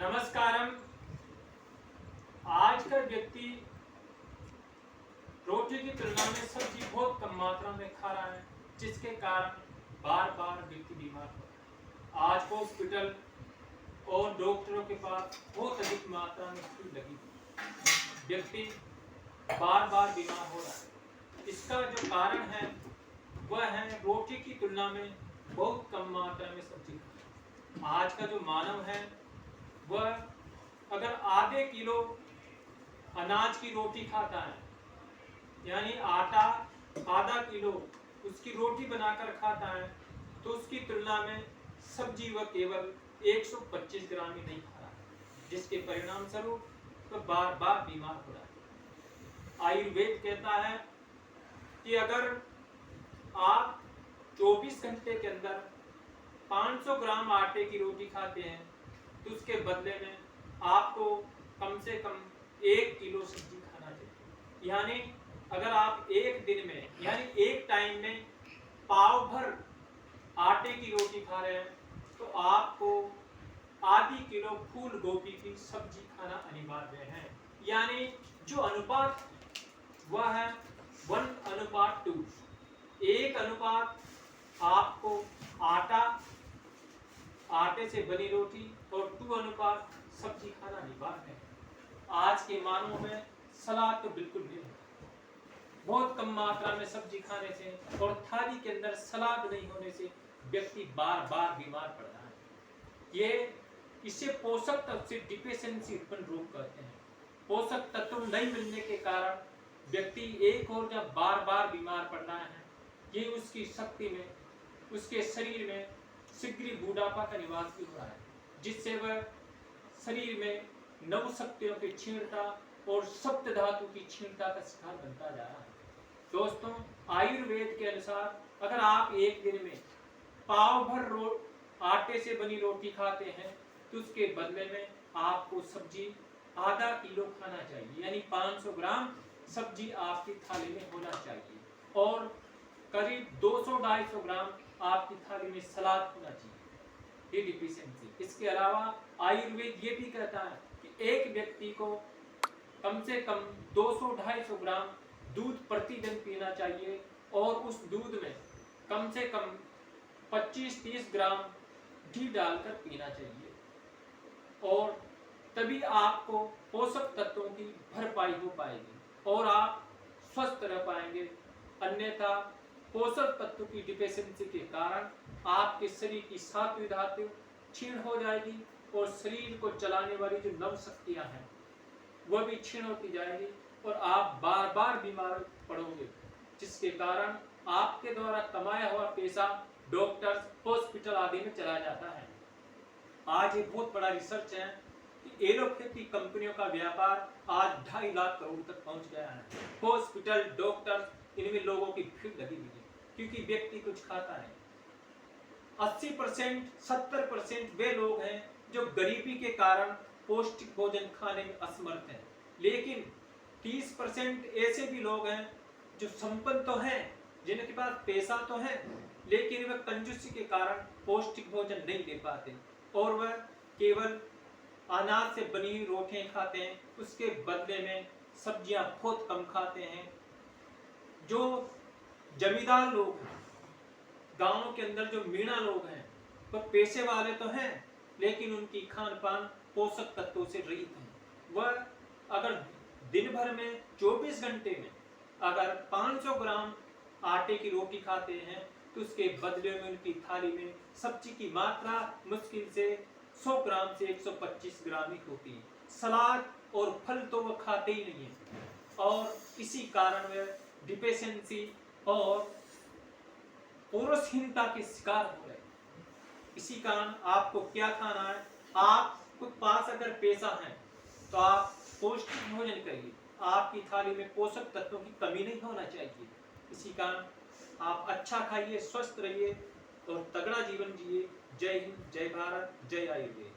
नमस्कारम। आज का व्यक्ति रोटी की तुलना में सब्जी बहुत कम मात्रा में खा रहा है, जिसके कारण बार बार व्यक्ति बीमार हो रहा है। आज हॉस्पिटल और डॉक्टरों के पास बहुत अधिक मात्रा में भीड़ लगी हुई, व्यक्ति बार बार बीमार हो रहा है। इसका जो कारण है वह है रोटी की तुलना में बहुत कम मात्रा में सब्जी। आज का जो मानव है वह अगर आधे किलो अनाज की रोटी खाता है, यानी आटा आधा किलो उसकी रोटी बनाकर खाता है, तो उसकी तुलना में सब्जी वह केवल 125 ग्राम ही नहीं खा रहा है, जिसके परिणाम स्वरूप वह बार बार बीमार हो रहा है। आयुर्वेद कहता है कि अगर आप 24 घंटे के अंदर 500 ग्राम आटे की रोटी खाते हैं तो उसके बदले में आपको कम से कम 1 किलो सब्जी खाना चाहिए। यानी अगर आप एक दिन में यानी एक टाइम में पाव भर आटे की रोटी खा रहे हैं तो आपको आधी किलो फूल गोभी की सब्जी खाना अनिवार्य है। यानी जो अनुपात वह है 1:2। 1 आपको आटे से बनी रोटी और 2 सब्जी खाना अनिवार्य है। आज के मानव में सलाद तो बिल्कुल नहीं है। बहुत कम मात्रा में सब्जी खाने से और थाली के अंदर सलाद नहीं होने से व्यक्ति बार बार बीमार पड़ रहा है। इसे पोषक तत्व से डिफिशिएंसी उत्पन्न रोग कहते हैं। पोषक तत्व नहीं मिलने के कारण व्यक्ति एक और जब बार बार बीमार पड़ रहा है, ये उसकी शक्ति में, उसके शरीर में शीघ्र बुढ़ापा का निवास भी हो रहा है, जिससे वह शरीर में नव शक्तियों की क्षीणता और सप्त धातु की क्षीणता का शिकार बनता जा रहा है। दोस्तों, आयुर्वेद के अनुसार अगर आप एक दिन में पाव भर आटे से बनी रोटी खाते हैं तो उसके बदले में आपको सब्जी आधा किलो खाना चाहिए, यानी 500 ग्राम सब्जी आपकी थाली में होना चाहिए और करीब 200-250 ग्राम आपकी थाली में सलाद होना चाहिए। ये डिफिशिएंसी। इसके अलावा आयुर्वेद ये भी कहता है कि एक व्यक्ति को कम से कम 200-250 ग्राम दूध प्रतिदिन पीना चाहिए और उस दूध में कम से कम 25-30 ग्राम घी डालकर पीना चाहिए और तभी आपको पोषक तत्वों की भरपाई हो पाएगी और आप स्वस्थ रह पाएंगे। अन्यथा पोषक तत्व की डिफिशिएंसी के कारण आपके शरीर की सातवीं धातु क्षीण हो जाएगी और शरीर को चलाने वाली जो नव शक्तियां हैं वह भी क्षीण होती जाएगी और आप बार बार बीमार पड़ोगे, जिसके कारण आपके द्वारा कमाया हुआ पैसा डॉक्टर्स, हॉस्पिटल आदि में चला जाता है। आज एक बहुत बड़ा रिसर्च है कि एलोपैथी कंपनियों का व्यापार आज 2.5 लाख करोड़ तक पहुंच गया है। हॉस्पिटल, डॉक्टर्स, इनमें लोगों की भीड़ लगी हुई है क्योंकि व्यक्ति कुछ खाता है। 80% 70% वे लोग हैं जो गरीबी के कारण पौष्टिक भोजन खाने में असमर्थ हैं, लेकिन 30% ऐसे भी लोग हैं जो संपन्न तो हैं, जिनके पास पैसा तो है, लेकिन वह कंजूसी के कारण पौष्टिक भोजन नहीं ले पाते और वह केवल अनाज से बनी हुई रोटियां खाते हैं, उसके बदले में सब्जियां बहुत कम खाते हैं। जो जमींदार लोग हैं, गांवों के अंदर जो मीणा लोग हैं, वह पैसे वाले तो हैं, लेकिन उनकी खान पान पोषक तत्वों से रहित है। वह अगर दिन भर में 24 घंटे में अगर 500 ग्राम आटे की रोटी खाते हैं तो उसके बदले में उनकी थाली में सब्जी की मात्रा मुश्किल से 100 ग्राम से 125 ग्राम ही होती है। सलाद और फल तो वह खाते ही नहीं है और इसी कारण वह डिफिशिएंसी और पौरुषहीनता के शिकार हो रहे। इसी कारण आपको क्या खाना है, आपके पास अगर पैसा है तो आप पौष्टिक भोजन करिए, आपकी थाली में पोषक तत्वों की कमी नहीं होना चाहिए। इसी कारण आप अच्छा खाइए, स्वस्थ रहिए और तगड़ा जीवन जिए। जय हिंद, जय भारत, जय आयुर्वेद।